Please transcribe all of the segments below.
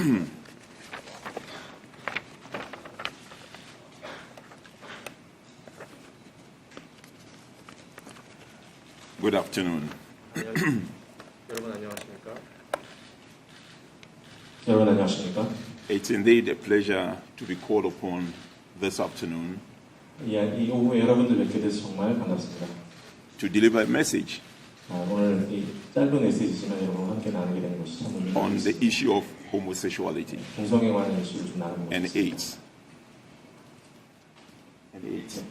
Good afternoon. 여러분 안녕하십니까? 여러분 안녕하십니까? It's indeed a pleasure to be called upon this afternoon 이 오후에 여러분들 뵙게 돼서 정말 반갑습니다. to deliver a message 오늘 이 짧은 메시지지만 여러분과 함께 나누게 되는 것이 참 on 의미가 the 있습니다. issue of homosexuality 동성애에 관한 이슈를 좀 나누는 and 것입니다. AIDS.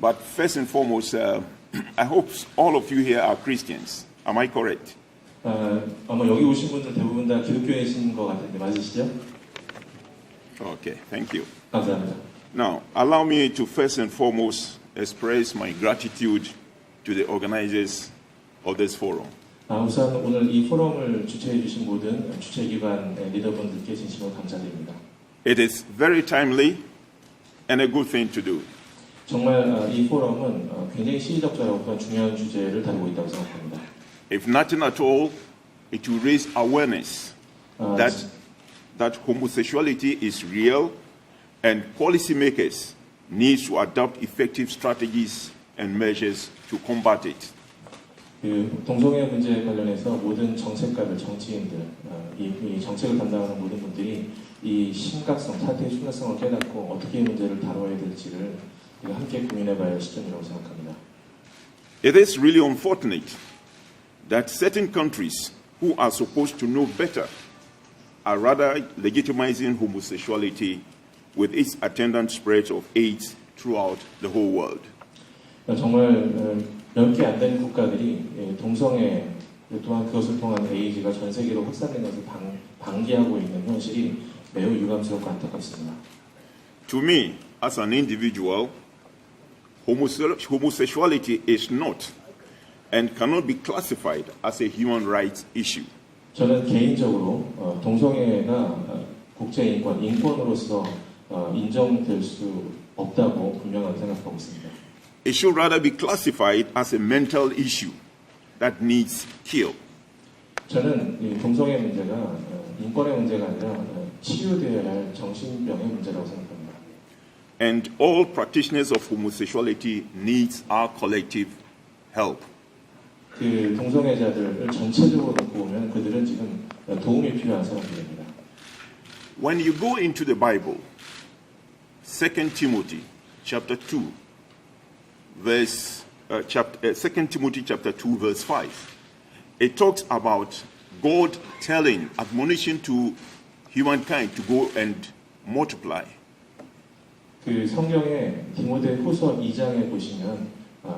But first and foremost, I hope all of you here are Christians. Am I correct? 아마 여기 오신 분들 대부분 다 기독교이신 것 같은데 맞으시죠? Okay, thank you. 감사합니다. Now, allow me to first and foremost express my gratitude to the organizers of this forum. 우선 오늘 이 포럼을 주최해 주신 모든 주최기관 리더분들께 진심으로 감사드립니다. It is very timely and a good thing to do. 정말 이 포럼은 굉장히 시의적절하고 중요한 주제를 다루고 있다고 생각합니다. If nothing at all, it will raise awareness that homosexuality is real and policymakers need to adopt effective strategies and measures to combat it. 그 동성애 문제에 관련해서 모든 정책가들, 정치인들, 이 정책을 담당하는 모든 분들이 이 심각성, 사태의 심각성을 깨닫고 어떻게 이 문제를 다뤄야 될지를 함께 고민해봐야 할 시점이라고 생각합니다. It is really unfortunate that certain countries who are supposed to know better are rather legitimizing homosexuality with its attendant spread of AIDS throughout the whole world. 정말 몇 개 안 되는 국가들이 동성애 또한 그것을 통한 에이즈가 전 세계로 확산된 것을 방기하고 있는 현실이 매우 유감스럽고 안타깝습니다. To me, as an individual, homosexuality is not and cannot be classified as a human rights issue. 저는 개인적으로 동성애가 국제인권, 인권으로서 인정될 수 없다고 분명하게 생각하고 있습니다. It should rather be classified as a mental issue that needs cure. 저는 이 동성애 문제가 인권의 문제가 아니라 치유되어야 할 정신병의 문제라고 생각합니다. And all practitioners of homosexuality needs our collective help. 그 동성애자들을 전체적으로 놓고 보면 그들은 지금 도움이 필요한 사람들입니다. When you go into the Bible, 2 Timothy chapter 2 verse 2 Timothy chapter 2 verse 5, it talks about God telling, admonishing to humankind to go and multiply. 그 성경에 디모데후서 2장에 보시면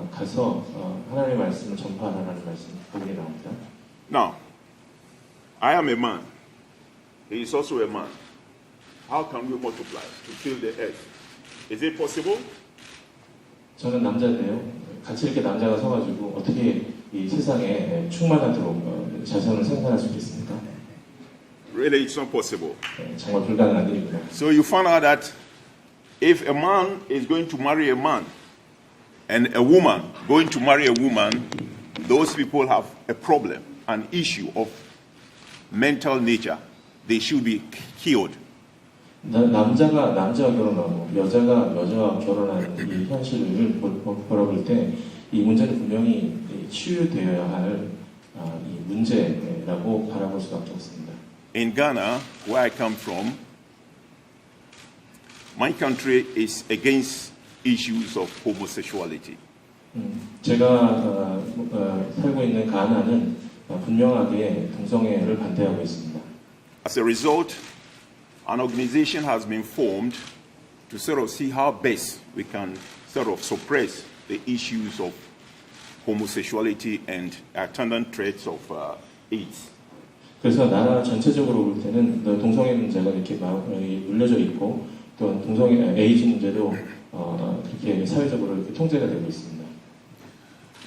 가서 하나님의 말씀을 전파하라는 말씀 거기에 나옵니다. Now, I am a man. He is also a man. How can we multiply to fill the earth? Is it possible? 저는 남자인데요. 같이 이렇게 남자가 서가지고 어떻게 이 세상에 충만하도록 자선을 생산할 수 있겠습니까? Really, it's not possible. 정말 불가능한 일입니다. So you found out that if a man is going to marry a man and a woman going to marry a woman, those people have a problem, an issue of mental nature. They should be cured. 남자가 결혼하고 여자가 여자와 결혼하는 이 현실을 바라볼 때 이 문제는 분명히 치유되어야 할 이 문제라고 바라볼 수밖에 없습니다. In Ghana, where I come from, my country is against issues of homosexuality. 제가 살고 있는 가나는 분명하게 동성애를 반대하고 있습니다. As a result, an organization has been formed to sort of see how best we can sort of suppress the issues of homosexuality and attendant threats of AIDS. 그래서 나라 전체적으로 볼 때는 동성애 문제가 이렇게 물려져 있고 또 동성애 에이즈 문제도 그렇게 사회적으로 이렇게 통제가 되고 있습니다.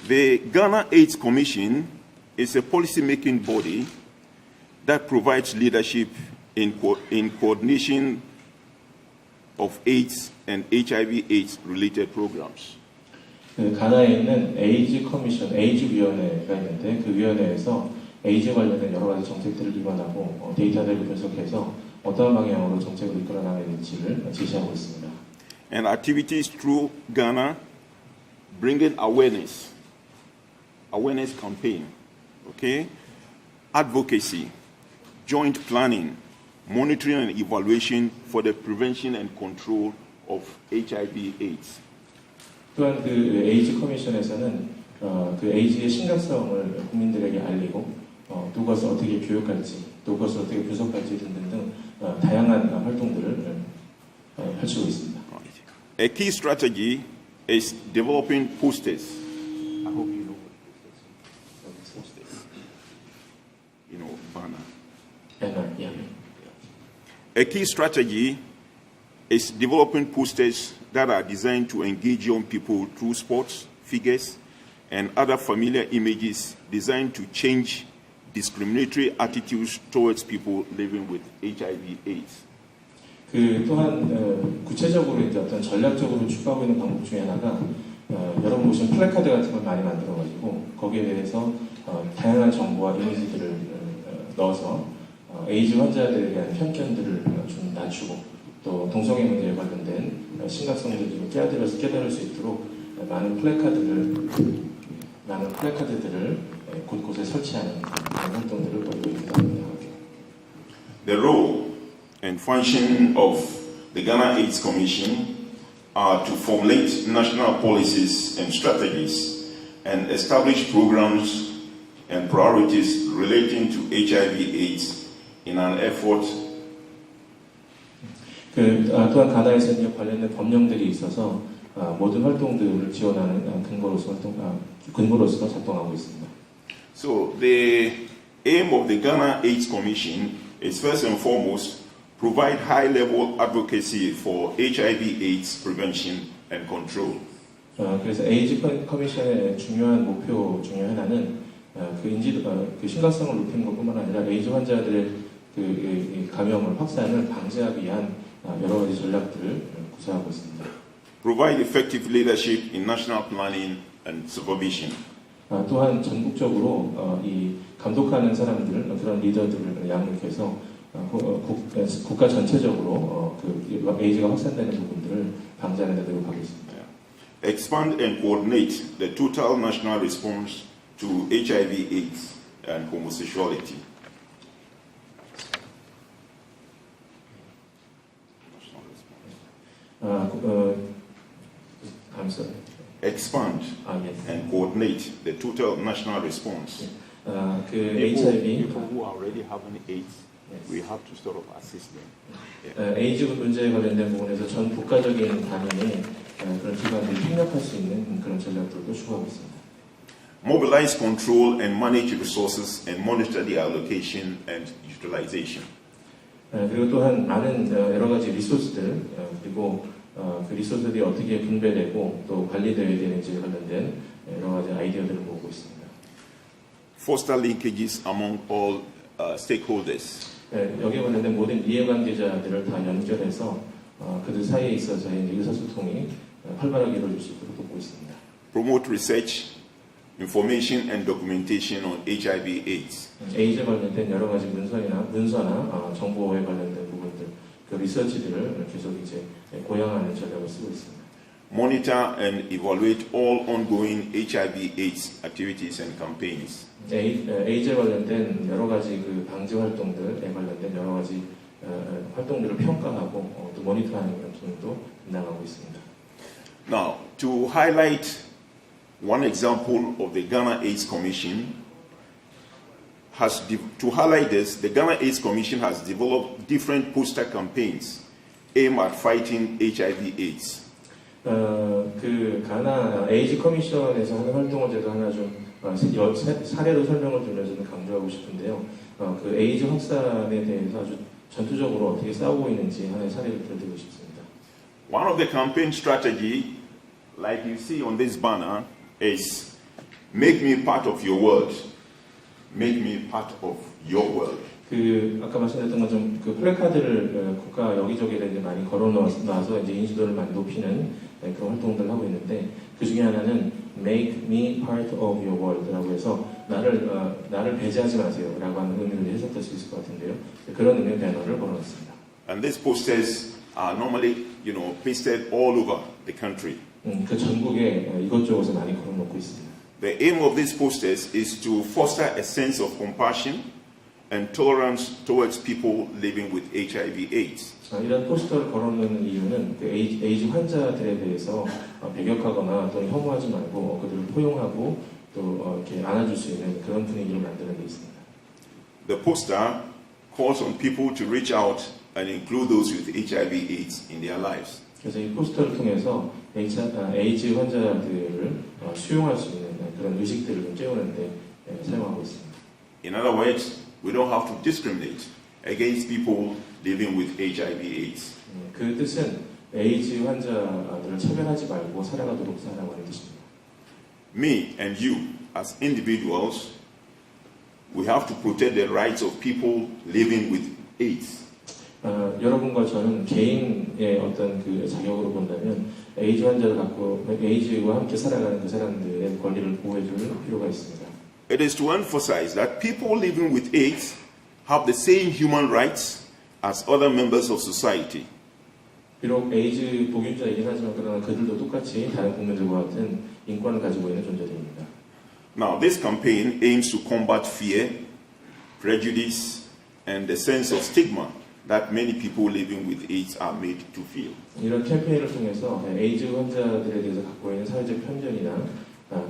The Ghana AIDS Commission is a policy-making body that provides leadership in coordination of AIDS and HIV/AIDS related programs. 가나에 있는 에이즈 커미션, 에이즈 위원회가 있는데 그 위원회에서 에이즈 관련된 여러 가지 정책들을 입안하고 데이터들을 분석해서 어떠한 방향으로 정책을 이끌어 나가야 될지를 제시하고 있습니다. And activities through Ghana bringing awareness campaign, okay, advocacy, joint planning, monitoring and evaluation for the prevention and control of HIV/AIDS. 또한 그 에이즈 커미션에서는 그 에이즈의 심각성을 국민들에게 알리고 또 그것을 어떻게 교육할지, 또 그것을 어떻게 분석할지 등등 다양한 활동들을 펼치고 있습니다. A key strategy is developing posters. I hope you know what posters. You know, banner. Yeah. A key strategy is developing posters that are designed to engage young people through sports, figures, and other familiar images designed to change discriminatory attitudes towards people living with HIV/AIDS. 그 또한 구체적으로 이제 어떤 전략적으로 추구하고 있는 방법 중에 하나가 여러분 보시면 플래카드 같은 걸 많이 만들어가지고 거기에 대해서 다양한 정보와 이미지들을 넣어서 에이즈 환자들에 대한 편견들을 좀 낮추고 또 동성애 문제에 관련된 심각성들을 좀 깨달을 수 있도록 많은 플래카드들을 곳곳에 설치하는 그런 활동들을 벌이고 있습니다. The role and function of the Ghana AIDS Commission are to formulate national policies and strategies and establish programs and priorities relating to HIV/AIDS in an effort. 또한 가나에서 관련된 법령들이 있어서 모든 활동들을 지원하는 근거로서 작동하고 있습니다. So the aim of the Ghana AIDS Commission is first and foremost provide high-level advocacy for HIV/AIDS prevention and control. 그래서 에이즈 커미션의 중요한 목표 중에 하나는 그 심각성을 높이는 것뿐만 아니라 에이즈 환자들의 그 감염을 확산을 방지하기 위한 여러 가지 전략들을 구사하고 있습니다. Provide effective leadership in national planning and supervision. 또한 전국적으로 이 감독하는 사람들, 그런 리더들을 양육해서 국가 전체적으로 그 에이즈가 확산되는 부분들을 방지하는 데 노력하고 있습니다. Expand and coordinate the total national response to HIV/AIDS and homosexuality. I'm sorry. Expand Yes. and coordinate the total national response. 그 HIV People who are already having AIDS, we have to sort of assist them. 에이즈 문제에 관련된 부분에서 전 국가적인 단위의 그런 기관들이 협력할 수 있는 그런 전략들도 추구하고 있습니다. Mobilize, control, and manage resources and monitor the allocation and utilization. 그리고 또한 많은 여러 가지 리소스들 그리고 그 리소스들이 어떻게 분배되고 또 관리되어야 되는지에 관련된 여러 가지 아이디어들을 모으고 있습니다. Foster linkages among all stakeholders. 여기에 관련된 모든 이해관계자들을 다 연결해서 그들 사이에 있어서의 의사소통이 활발하게 이루어질 수 있도록 돕고 있습니다. Promote research, information, and documentation on HIV/AIDS. 에이즈에 관련된 여러 가지 문서나 정보에 관련된 부분들, 그 리서치들을 계속 이제 고양하는 전략을 쓰고 있습니다. Monitor and evaluate all ongoing HIV/AIDS activities and campaigns. 에이즈에 관련된 여러 가지 그 방지 활동들에 관련된 여러 가지 활동들을 평가하고 또 모니터하는 활동도 담당하고 있습니다. Now, to highlight one example of the Ghana AIDS Commission, the Ghana AIDS Commission has developed different poster campaigns aimed at fighting HIV/AIDS. 그 가나 에이즈 커미션에서 하는 활동을 제가 하나 좀 사례로 설명을 드려서 좀 강조하고 싶은데요. 그 에이즈 확산에 대해서 아주 전투적으로 어떻게 싸우고 있는지 하나의 사례를 들려드리고 싶습니다. One of the campaign strategy, like you see on this banner, is make me part of your world. Make me part of your world. 그 아까 말씀드렸던 것처럼 그 플래카드를 국가 여기저기에 이제 많이 걸어놔서 이제 인지도를 많이 높이는 그런 활동들을 하고 있는데 그 중에 하나는 Make me part of your world라고 해서 나를 배제하지 마세요라고 하는 의미를 해석될 수 있을 것 같은데요. 그런 의미의 배너를 걸어놨습니다. And these posters are normally, pasted all over the country. 그 전국에 이것저것을 많이 걸어놓고 있습니다. The aim of these posters is to foster a sense of compassion and tolerance towards people living with HIV/AIDS. 이런 포스터를 걸어놓는 이유는 그 에이즈 환자들에 대해서 배격하거나 또는 혐오하지 말고 그들을 포용하고 또 이렇게 안아줄 수 있는 그런 분위기를 만드는 데 있습니다. The poster calls on people to reach out and include those with HIV/AIDS in their lives. 그래서 이 포스터를 통해서 에이즈 환자들을 수용할 수 있는 그런 의식들을 좀 깨우는데 사용하고 있습니다. In other words, we don't have to discriminate against people living with HIV/AIDS. 그 뜻은 에이즈 환자들을 차별하지 말고 살아가도록 하라고 하는 뜻입니다. Me and you, as individuals, we have to protect the rights of people living with AIDS. 여러분과 저는 개인의 어떤 그 자격으로 본다면 에이즈 환자를 갖고 에이즈와 함께 살아가는 그 사람들의 권리를 보호해줄 필요가 있습니다. It is to emphasize that people living with AIDS have the same human rights as other members of society. 비록 에이즈 복균자이긴 하지만 그러나 그들도 똑같이 다른 국민들과 같은 인권을 가지고 있는 존재들입니다. Now, this campaign aims to combat fear, prejudice, and the sense of stigma that many people living with AIDS are made to feel. 이런 캠페인을 통해서 에이즈 환자들에 대해서 갖고 있는 사회적 편견이나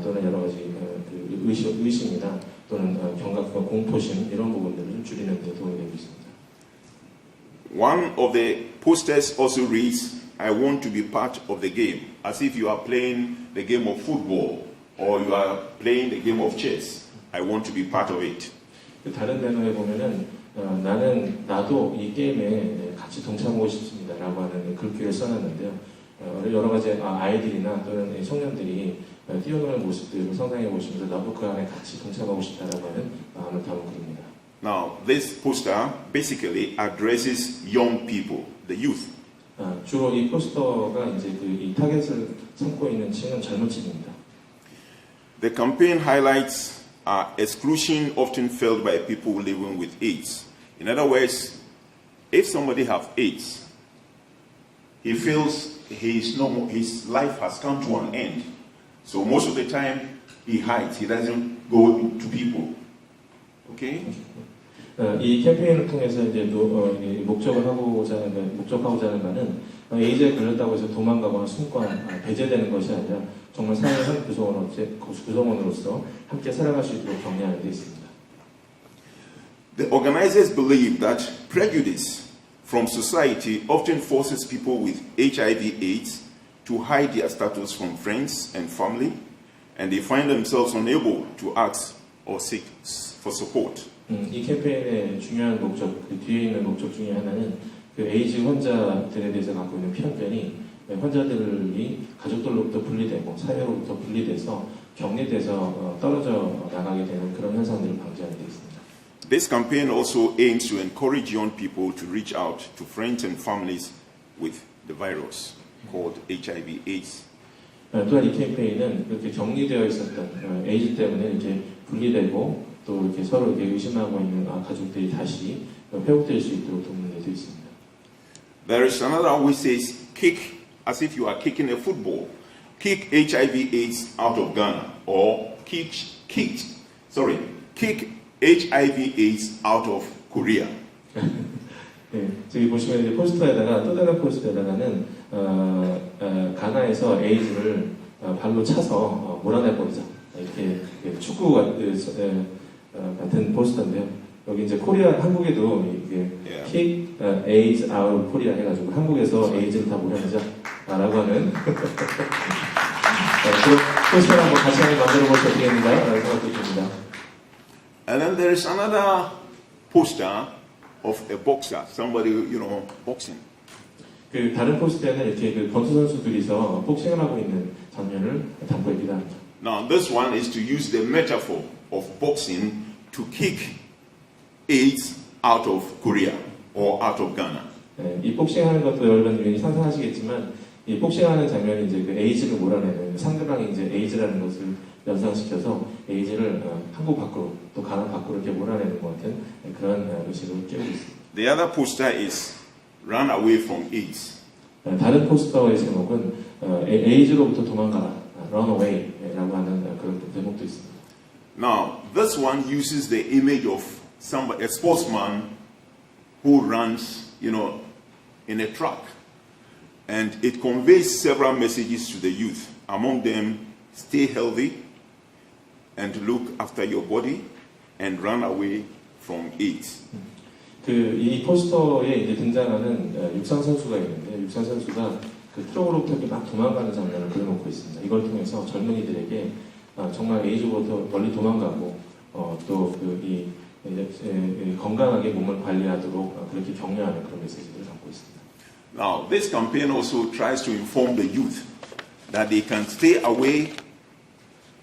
또는 여러 가지 그 의심이나 또는 경각과 공포심 이런 부분들을 좀 줄이는 데 도움이 되고 있습니다. One of the posters also reads, I want to be part of the game, as if you are playing the game of football or you are playing the game of chess. I want to be part of it. 다른 배너에 보면은 나도 이 게임에 같이 동참하고 싶습니다라고 하는 글귀를 써놨는데요. 여러 가지 아이들이나 또는 청년들이 뛰어노는 모습들을 상상해 보시면서 나도 그 안에 같이 동참하고 싶다라고 하는 마음을 담은 글입니다. Now, this poster basically addresses young people, the youth. 주로 이 포스터가 이제 이 타겟을 삼고 있는 층은 젊은 층입니다. The campaign highlights exclusion often felt by people living with AIDS. In other words, if somebody has AIDS, he feels his life has come to an end. So most of the time he hides. He doesn't go to people. Okay? 이 캠페인을 통해서 이제 목적하고자 하는 바는 에이즈에 걸렸다고 해서 도망가거나 숨거나 배제되는 것이 아니라 정말 사회의 한 구성원으로서 함께 살아갈 수 있도록 격려하는 데 있습니다. The organizers believe that prejudice from society often forces people with HIV/AIDS to hide their status from friends and family, and they find themselves unable to ask or seek for support. 이 캠페인의 중요한 목적, 그 뒤에 있는 목적 중에 하나는 그 에이즈 환자들에 대해서 갖고 있는 편견이 환자들이 가족들로부터 분리되고 사회로부터 분리돼서 격리돼서 떨어져 나가게 되는 그런 현상들을 방지하는 데 있습니다. This campaign also aims to encourage young people to reach out to friends and families with the virus called HIV/AIDS. 또한 이 캠페인은 그렇게 격리되어 있었던 에이즈 때문에 이렇게 분리되고 또 이렇게 서로 이렇게 의심하고 있는 가족들이 다시 회복될 수 있도록 돕는 데도 있습니다. There is another which says, kick as if you are kicking a football. Kick HIV/AIDS out of Ghana, or kick HIV/AIDS out of Korea. 네, 저기 보시면 이제 포스터에다가 또 다른 포스터에다가는 가나에서 에이즈를 발로 차서 몰아내버리자 이렇게 축구 같은 포스터인데요. 여기 이제 한국에도 이게 kick AIDS out of Korea 해가지고 한국에서 에이즈를 다 몰아내자라고 하는 그런 포스터를 한번 같이 만들어 볼 수 없겠는가라는 생각도 듭니다. And then there is another poster of a boxer, somebody, boxing. 그 다른 포스터에는 이렇게 그 권투 선수들이서 복싱을 하고 있는 장면을 담고 있기도 합니다. Now, this one is to use the metaphor of boxing to kick AIDS out of Korea or out of Ghana. 네, 이 복싱하는 것도 여러분들이 상상하시겠지만 이 복싱하는 장면이 이제 그 에이즈를 몰아내는 상대방이 이제 에이즈라는 것을 연상시켜서 에이즈를 한국 밖으로 또 가나 밖으로 이렇게 몰아내는 것 같은 그런 의식을 깨우고 있습니다. The other poster is run away from AIDS. 다른 포스터의 제목은 에이즈로부터 도망가라, run away라고 하는 그런 제목도 있습니다. Now, this one uses the image of a sportsman who runs, in a track. And it conveys several messages to the youth. Among them, stay healthy and look after your body and run away from AIDS. 이 포스터에 이제 등장하는 육상 선수가 있는데 육상 선수가 그 트럭으로부터 이렇게 막 도망가는 장면을 그려놓고 있습니다. 이걸 통해서 젊은이들에게 정말 에이즈로부터 멀리 도망가고 또 건강하게 몸을 관리하도록 그렇게 격려하는 그런 메시지를 담고 있습니다. Now, this campaign also tries to inform the youth that they can stay away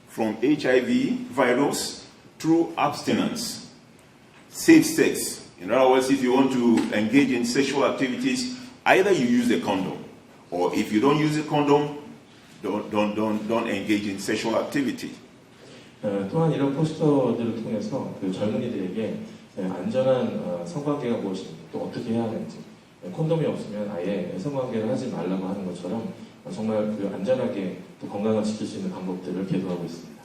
from HIV virus through abstinence, safe sex. In other words, if you want to engage in sexual activities, either you use a condom, or if you don't use a condom, don't engage in sexual activity. 또한 이런 포스터들을 통해서 그 젊은이들에게 안전한 성관계가 무엇인지 또 어떻게 해야 하는지 콘돔이 없으면 아예 성관계를 하지 말라고 하는 것처럼 정말 그 안전하게 또 건강을 지킬 수 있는 방법들을 계도하고 있습니다.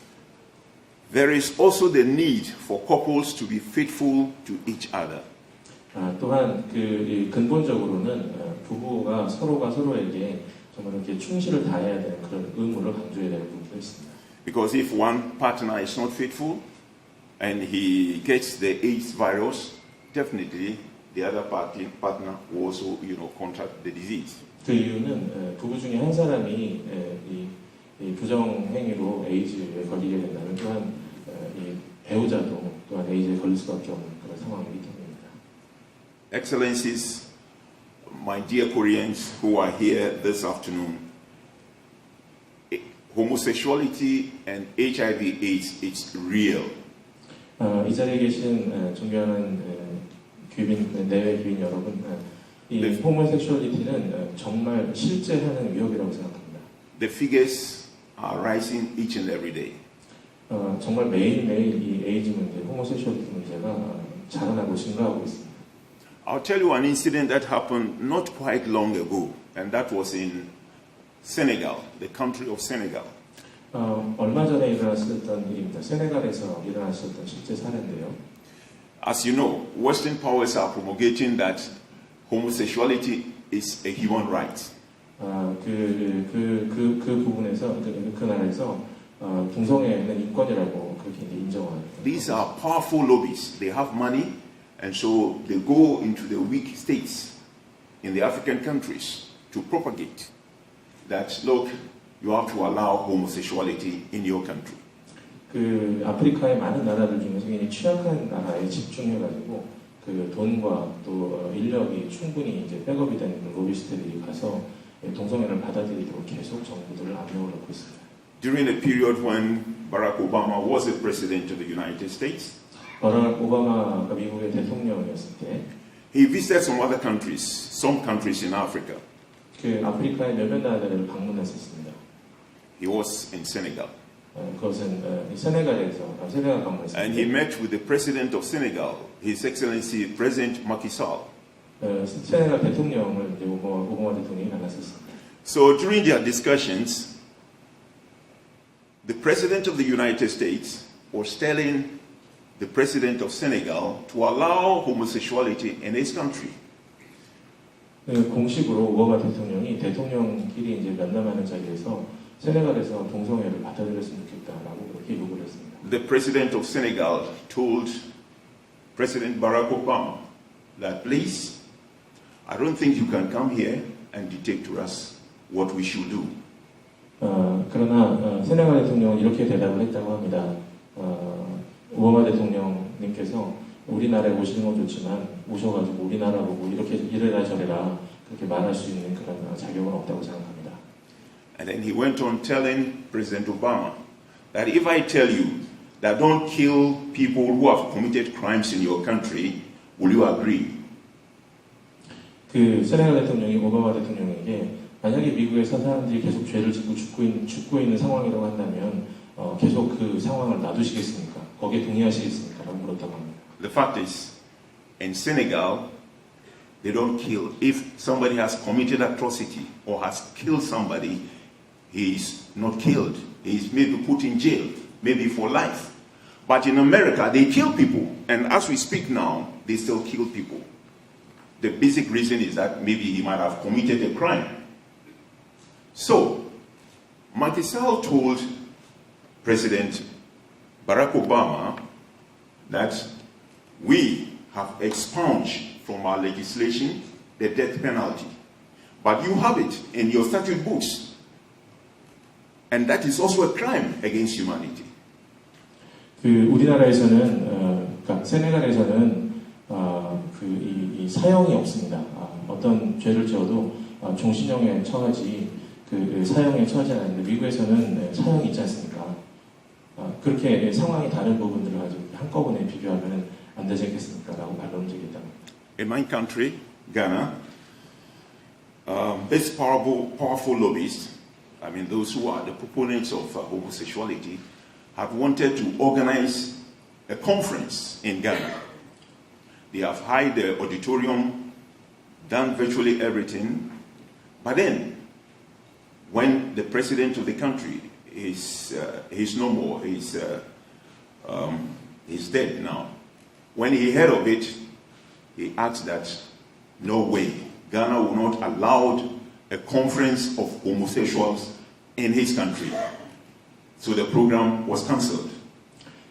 There is also the need for couples to be faithful to each other. 또한 근본적으로는 부부가 서로가 서로에게 정말 이렇게 충실을 다해야 되는 그런 의무를 강조해야 되는 부분도 있습니다. Because if one partner is not faithful and he gets the AIDS virus, definitely the other partner will also, contract the disease. 그 이유는 부부 중에 한 사람이 이 부정 행위로 에이즈에 걸리게 된다면 또한 이 배우자도 또한 에이즈에 걸릴 수밖에 없는 그런 상황이기 때문입니다. Excellencies, my dear Koreans who are here this afternoon, homosexuality and HIV/AIDS is real. 이 자리에 계신 존경하는 내외 귀빈 여러분, 이 호모섹슈얼리티는 정말 실제하는 위협이라고 생각합니다. The figures are rising each and every day. 정말 매일매일 이 에이즈 문제, 호모섹슈얼리티 문제가 자라나고 증가하고 있습니다. I'll tell you an incident that happened not quite long ago, and that was in Senegal, the country of Senegal. 얼마 전에 일어났었던 일입니다. 세네갈에서 일어났었던 실제 사례인데요. As you know, Western powers are promulgating that homosexuality is a human right. 그 부분에서 그 나라에서 동성애는 인권이라고 그렇게 인정하는. These are powerful lobbies. They have money, and so they go into the weak states in the African countries to propagate that, look, you have to allow homosexuality in your country. 그 아프리카의 많은 나라들 중에서 굉장히 취약한 나라에 집중해가지고 그 돈과 또 인력이 충분히 이제 백업이 되는 로비스트들이 가서 동성애를 받아들이도록 계속 정부들을 압력을 넣고 있습니다. During the period when Barack Obama was the president of the United States, 버락 오바마가 미국의 대통령이었을 때, he visited some countries in Africa. 그 아프리카의 몇몇 나라들을 방문했었습니다. He was in Senegal. 그것은 세네갈에서 세네갈 방문했습니다. And he met with the president of Senegal, His Excellency President Macky Sall. 세네갈 대통령을 이제 오바마 대통령이 만났었습니다. So during their discussions, the president of the United States was telling the president of Senegal to allow homosexuality in his country. 공식으로 오바마 대통령이 대통령끼리 이제 면담하는 자리에서 세네갈에서 동성애를 받아들였으면 좋겠다라고 그렇게 요구를 했습니다. The president of Senegal told President Barack Obama that, please, I don't think you can come here and dictate to us what we should do. 그러나 세네갈 대통령은 이렇게 대답을 했다고 합니다. 오바마 대통령님께서 우리나라에 오시는 건 좋지만 오셔가지고 우리나라 보고 이렇게 이래라 저래라 그렇게 말할 수 있는 그런 자격은 없다고 생각합니다. And then he went on telling President Obama that if I tell you that don't kill people who have committed crimes in your country, will you agree? 그 세네갈 대통령이 오바마 대통령에게 만약에 미국에서 사람들이 계속 죄를 짓고 죽고 있는 상황이라고 한다면 계속 그 상황을 놔두시겠습니까? 거기에 동의하시겠습니까? 라고 물었다고 합니다. The fact is, in Senegal, they don't kill. If somebody has committed atrocity or has killed somebody, he is not killed. He is maybe put in jail, maybe for life. But in America, they kill people. And as we speak now, they still kill people. The basic reason is that maybe he might have committed a crime. So, Macky Sall told President Barack Obama that we have expunged from our legislation the death penalty. But you have it in your statute books. And that is also a crime against humanity. 우리나라에서는 그러니까 세네갈에서는 이 사형이 없습니다. 어떤 죄를 지어도 종신형에 처하지 사형에 처하지 않는데 미국에서는 사형이 있지 않습니까? 그렇게 상황이 다른 부분들을 가지고 한꺼번에 비교하면 안 되지 않겠습니까?라고 반론한 적이 있다. In my country, Ghana, these powerful lobbies, I mean those who are the proponents of homosexuality, have wanted to organize a conference in Ghana. They have hired the auditorium, done virtually everything, but then when the president of the country is no more, he's dead now. When he heard of it, he asked that no way, Ghana will not allow a conference of homosexuals in his country. So the program was cancelled.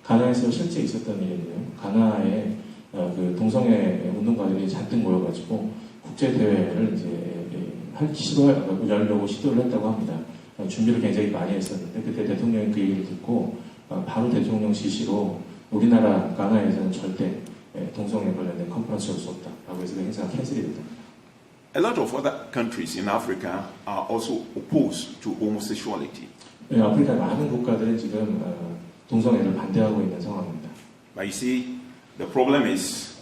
가나에서 실제 있었던 일인데요. 가나에 그 동성애 운동가들이 잔뜩 모여가지고 국제 대회를 이제 열려고 시도를 했다고 합니다. 준비를 굉장히 많이 했었는데 그때 대통령이 그 얘기를 듣고 바로 대통령 지시로 우리나라 가나에서는 절대 동성애 관련된 컨퍼런스를 할 수 없다라고 해서 그 행사가 캔슬이 됐다. A lot of other countries in Africa are also opposed to homosexuality. 아프리카 많은 국가들은 지금 동성애를 반대하고 있는 상황입니다. But you see, the problem is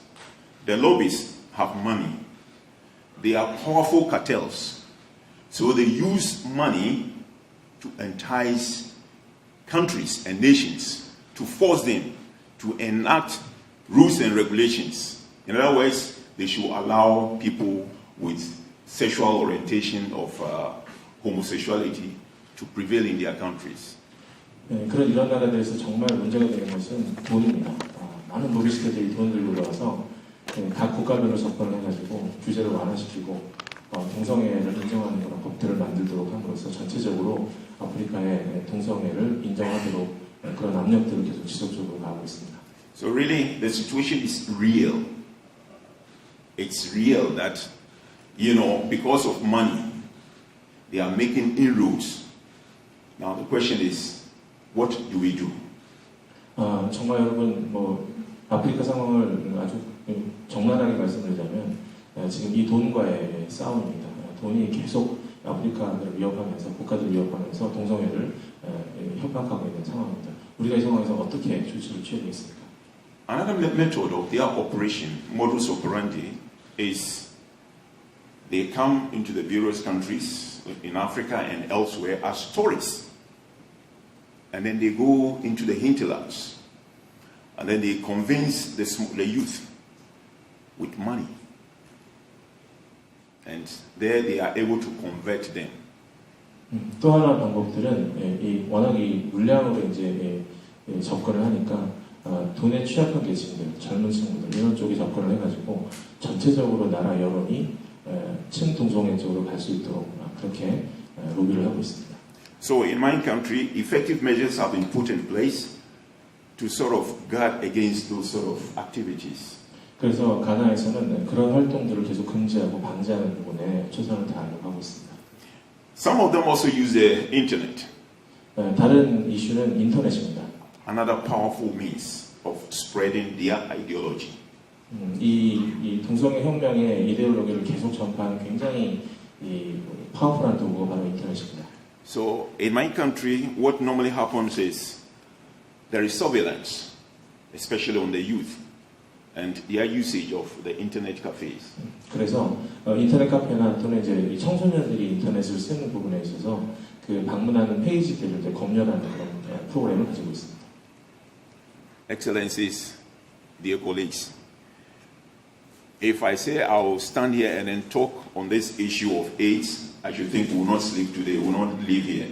the lobbies have money. They are powerful cartels. So they use money to entice countries and nations to force them to enact rules and regulations. In other words, they should allow people with sexual orientation of homosexuality to prevail in their countries. 이런 나라들에서 정말 문제가 되는 것은 돈입니다. 많은 로비스트들이 돈을 들고 들어와서 각 국가별로 접근을 해가지고 규제를 완화시키고 동성애를 인정하는 그런 법들을 만들도록 함으로써 전체적으로 아프리카의 동성애를 인정하도록 그런 압력들을 계속 지속적으로 가하고 있습니다. So really, the situation is real. It's real that, because of money, they are making inroads. Now the question is, what do we do? 정말 여러분, 아프리카 상황을 아주 적나라하게 말씀드리자면 지금 이 돈과의 싸움입니다. 돈이 계속 아프리카를 위협하면서 국가들을 위협하면서 동성애를 협박하고 있는 상황입니다. 우리가 이 상황에서 어떻게 조치를 취해야겠습니까? Another method of their operation, modus operandi, is they come into the various countries in Africa and elsewhere as tourists. And then they go into the hinterlands. And then they convince the youth with money. And there they are able to convert them. 또 하나 방법들은 워낙 이 물량으로 이제 접근을 하니까 돈에 취약한 계층들, 젊은 층들 이런 쪽에 접근을 해가지고 전체적으로 나라 여론이 친동성애 쪽으로 갈 수 있도록 그렇게 로비를 하고 있습니다. So in my country, effective measures have been put in place to sort of guard against those sort of activities. 그래서 가나에서는 그런 활동들을 계속 금지하고 방지하는 부분에 최선을 다하려고 하고 있습니다. Some of them also use the internet. 다른 이슈는 인터넷입니다. Another powerful means of spreading their ideology. 이 동성애 혁명의 이데올로기를 계속 전파하는 굉장히 파워풀한 도구가 바로 인터넷입니다. So in my country, what normally happens is there is surveillance, especially on the youth and their usage of the internet cafes. 그래서 인터넷 카페나 또는 이제 청소년들이 인터넷을 쓰는 부분에 있어서 그 방문하는 페이지들을 이제 검열하는 그런 프로그램을 가지고 있습니다. Excellencies, dear colleagues, if I say I will stand here and then talk on this issue of AIDS, I should think we will not sleep today, we will not live here.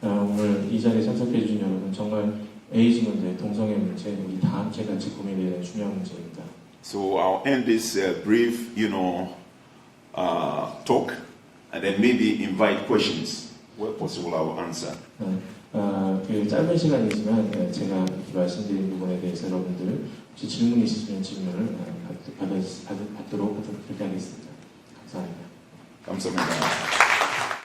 오늘 이 자리에 참석해 주신 여러분, 정말 에이즈 문제, 동성애 문제, 우리 다 함께 같이 고민해야 되는 중요한 문제입니다. So I'll end this brief, talk, and then maybe invite questions. Where possible, I will answer. 그 짧은 시간이지만 제가 말씀드린 부분에 대해서 여러분들 혹시 질문 있으시면 질문을 받도록 그렇게 하겠습니다. 감사합니다. 감사합니다.